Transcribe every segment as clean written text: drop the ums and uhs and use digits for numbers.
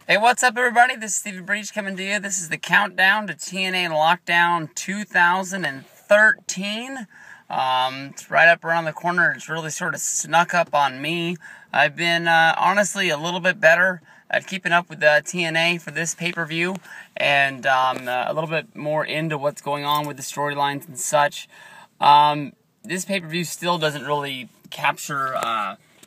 Hey, what's up, everybody? This is Stevie Breach coming to you. This is the countdown to Tna Lockdown 2013. It's right up around the corner. It's really sort of snuck up on me. I've been, honestly, a little bit better at keeping up with the TNA for this pay-per-view, and a little bit more into what's going on with the storylines and such. This pay-per-view still doesn't really capture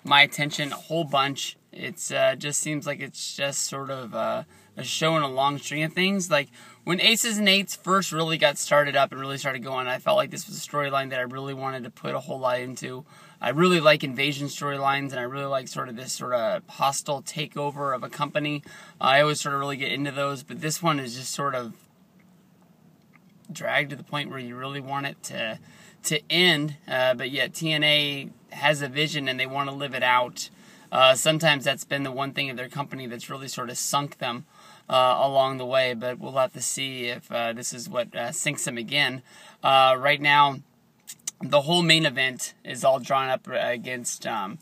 my attention a whole bunch. It's just seems like it's just sort of a show in a long string of things. Like when Aces and Eights first really got started up and really started going, I felt like this was a storyline that I really wanted to put a whole lot into. I really like invasion storylines, and I really like sort of this sort of hostile takeover of a company. I always sort of really get into those, but this one is just sort of dragged to the point where you really want it to end, but yet TNA has a vision and they want to live it out. Sometimes that's been the one thing of their company that's really sort of sunk them along the way, but we'll have to see if this is what sinks them again. Right now, the whole main event is all drawn up against your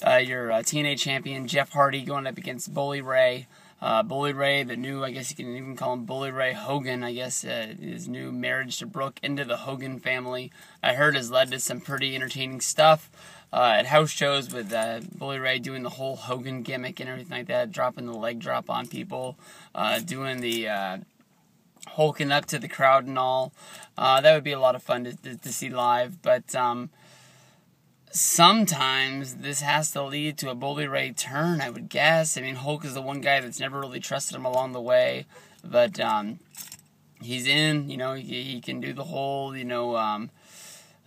TNA champion, Jeff Hardy, going up against Bully Ray. Bully Ray, the new, I guess you can even call him Bully Ray Hogan, I guess, his new marriage to Brooke into the Hogan family, I heard has led to some pretty entertaining stuff at house shows with Bully Ray doing the whole Hogan gimmick and everything like that, dropping the leg drop on people, doing the hulking up to the crowd and all. That would be a lot of fun to see live, but sometimes this has to lead to a Bully Ray turn, I would guess. I mean, Hulk is the one guy that's never really trusted him along the way, but he's in, he can do the whole,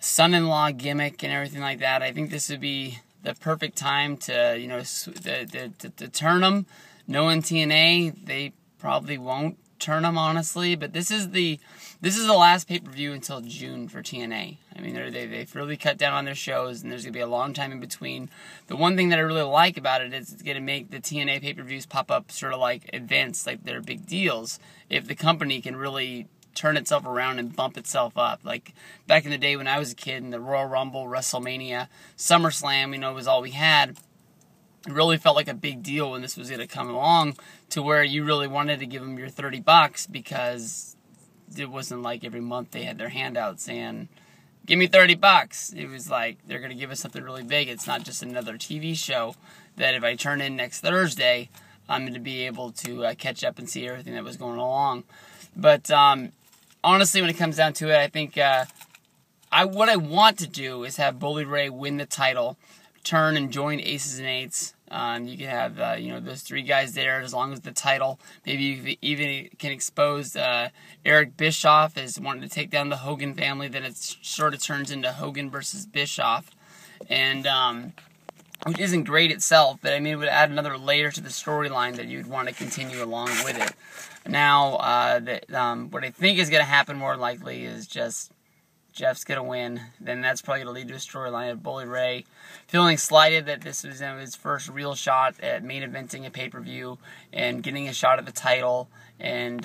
son-in-law gimmick and everything like that. I think this would be the perfect time to, to turn him. Knowing TNA, they probably won't turn him, honestly, but this is the last pay-per-view until June for TNA. I mean, they've really cut down on their shows, and there's going to be a long time in between. The one thing that I really like about it is it's going to make the TNA pay-per-views pop up sort of like events, like they're big deals, if the company can really turn itself around and bump itself up. Like back in the day when I was a kid, in the Royal Rumble, WrestleMania, SummerSlam, was all we had. It really felt like a big deal when this was going to come along, to where you really wanted to give them your $30 because it wasn't like every month they had their hand out saying, give me $30. It was like, they're going to give us something really big. It's not just another TV show that if I turn in next Thursday, I'm going to be able to catch up and see everything that was going along. But honestly, when it comes down to it, I think what I want to do is have Bully Ray win the title, turn and join Aces and Eights. You can have those three guys there as long as the title. Maybe you even can expose Eric Bischoff as wanting to take down the Hogan family. Then it sort of turns into Hogan versus Bischoff, and which isn't great itself, but I mean it would add another layer to the storyline that you'd want to continue along with it. Now, what I think is going to happen more likely is just Jeff's going to win. Then that's probably going to lead to a storyline of Bully Ray feeling slighted that this was his first real shot at main eventing a pay-per-view and getting a shot at the title, and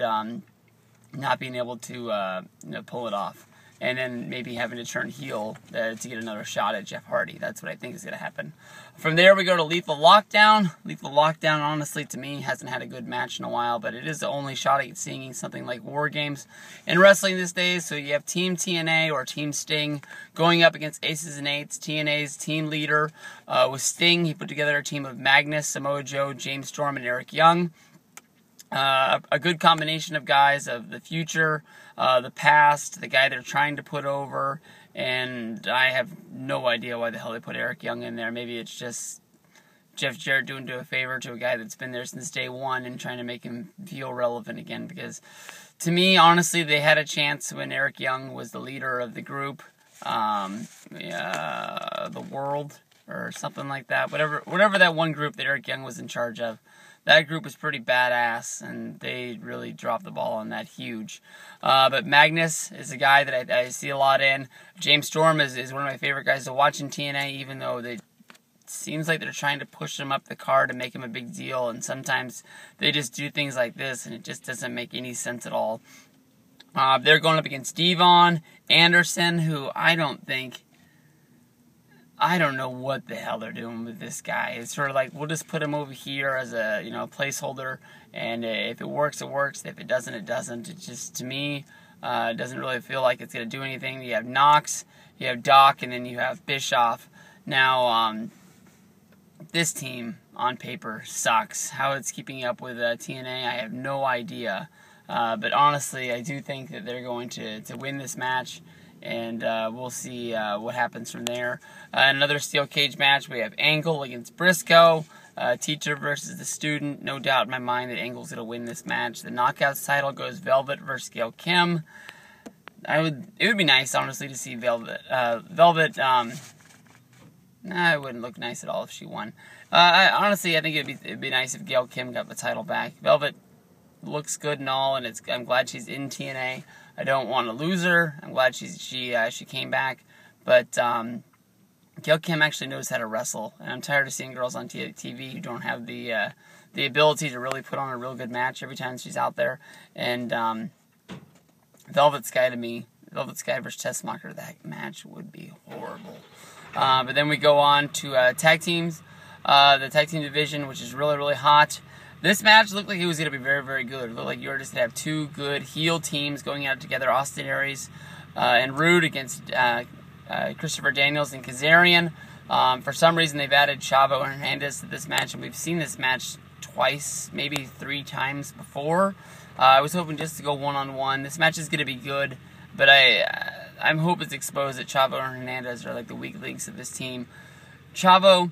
not being able to pull it off. And then maybe having to turn heel to get another shot at Jeff Hardy. That's what I think is going to happen. From there, we go to Lethal Lockdown. Lethal Lockdown, honestly, to me, hasn't had a good match in a while, but it is the only shot at seeing something like War Games in wrestling these days. So you have Team TNA or Team Sting going up against Aces and Eights. TNA's team leader was Sting. He put together a team of Magnus, Samoa Joe, James Storm, and Eric Young. A good combination of guys of the future, the past, the guy they're trying to put over, and I have no idea why the hell they put Eric Young in there. Maybe it's just Jeff Jarrett doing a favor to a guy that's been there since day one and trying to make him feel relevant again, because to me, honestly, they had a chance when Eric Young was the leader of the group, the World, or something like that. Whatever that one group that Eric Young was in charge of. That group was pretty badass, and they really dropped the ball on that huge. But Magnus is a guy that I see a lot in. James Storm is one of my favorite guys to watch in TNA, even though it seems like they're trying to push him up the card to make him a big deal, and sometimes they just do things like this, and it just doesn't make any sense at all. They're going up against Devon Anderson, who I I don't know what the hell they're doing with this guy. It's sort of like, we'll just put him over here as a, placeholder, and if it works, it works. If it doesn't, it doesn't. It just, to me, doesn't really feel like it's going to do anything. You have Knox, you have Doc, and then you have Bischoff. Now, this team, on paper, sucks. How it's keeping up with TNA, I have no idea. But honestly, I do think that they're going to win this match, and we'll see what happens from there. Another steel cage match, we have Angle against Briscoe, teacher versus the student. No doubt in my mind that Angle's going to win this match. The Knockouts title goes Velvet versus Gail Kim. It would be nice, honestly, to see Velvet. It wouldn't look nice at all if she won. Honestly, I think it'd be nice if Gail Kim got the title back. Velvet looks good and all, and I'm glad she's in TNA. I don't want to lose her. I'm glad she came back, but Gail Kim actually knows how to wrestle, and I'm tired of seeing girls on TV who don't have the ability to really put on a real good match every time she's out there. And Velvet Sky versus Tessmacher, that match would be horrible. But then we go on to tag teams, the tag team division, which is really, really hot. This match looked like it was going to be very, very good. It looked like you were just going to have two good heel teams going out together, Austin Aries and Rude against Christopher Daniels and Kazarian. For some reason, they've added Chavo Hernandez to this match, and we've seen this match twice, maybe 3 times before. I was hoping just to go one-on-one. This match is going to be good, but I'm hoping it's exposed that Chavo and Hernandez are like the weak links of this team. Chavo,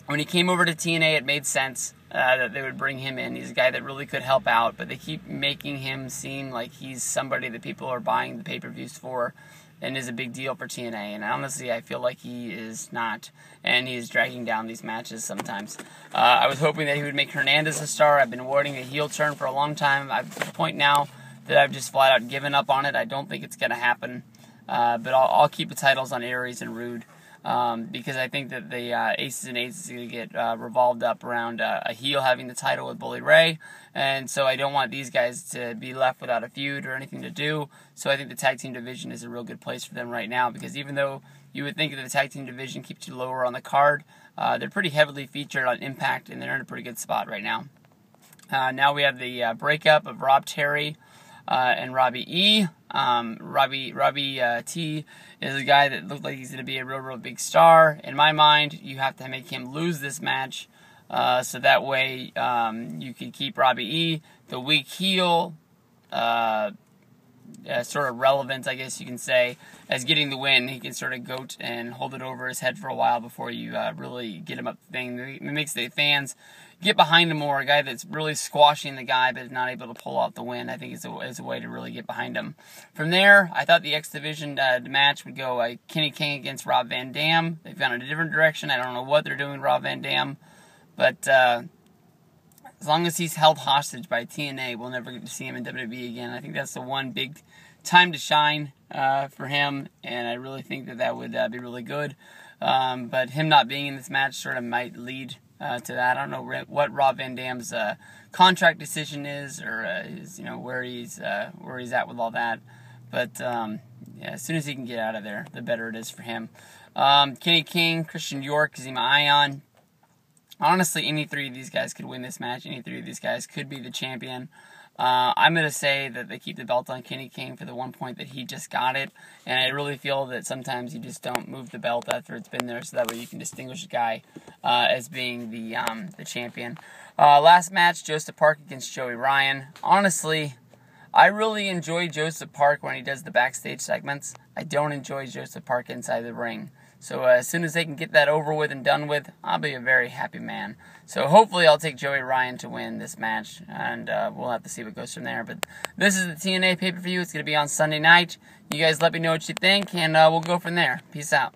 when he came over to TNA, it made sense that they would bring him in. He's a guy that really could help out, but they keep making him seem like he's somebody that people are buying the pay-per-views for and is a big deal for TNA. And honestly, I feel like he is not, and he's dragging down these matches sometimes. I was hoping that he would make Hernandez a star. I've been awaiting a heel turn for a long time. I'm to the point now that I've just flat out given up on it. I don't think it's going to happen. But I'll keep the titles on Aries and Rude. Because I think that the Aces and Eights is going to get revolved up around a heel having the title with Bully Ray, and so I don't want these guys to be left without a feud or anything to do. So I think the tag team division is a real good place for them right now, because even though you would think that the tag team division keeps you lower on the card, they're pretty heavily featured on Impact, and they're in a pretty good spot right now. Now we have the breakup of Rob Terry and Robbie E. Robbie T is a guy that looked like he's going to be a real big star. In my mind, you have to make him lose this match, so that way you can keep Robbie E, the weak heel, sort of relevant, I guess you can say, as getting the win. He can sort of goat and hold it over his head for a while before you really get him up the thing. It makes the fans get behind him more. A guy that's really squashing the guy but is not able to pull out the win, I think is a way to really get behind him. From there, I thought the X Division match would go Kenny King against Rob Van Dam. They've gone in a different direction. I don't know what they're doing with Rob Van Dam, but as long as he's held hostage by TNA, we'll never get to see him in WWE again. I think that's the one big time to shine for him, and I really think that would be really good. But him not being in this match sort of might lead to that. I don't know what Rob Van Dam's contract decision is, or where he's at with all that. But yeah, as soon as he can get out of there, the better it is for him. Kenny King, Christian York, Kazima Ion. Honestly, any 3 of these guys could win this match. Any 3 of these guys could be the champion. I'm going to say that they keep the belt on Kenny King for the one point that he just got it, and I really feel that sometimes you just don't move the belt after it's been there, so that way you can distinguish a guy as being the champion. Last match, Joseph Park against Joey Ryan. Honestly, I really enjoy Joseph Park when he does the backstage segments. I don't enjoy Joseph Park inside the ring. So as soon as they can get that over with and done with, I'll be a very happy man. So hopefully I'll take Joey Ryan to win this match, and we'll have to see what goes from there. But this is the TNA pay-per-view. It's going to be on Sunday night. You guys let me know what you think, and we'll go from there. Peace out.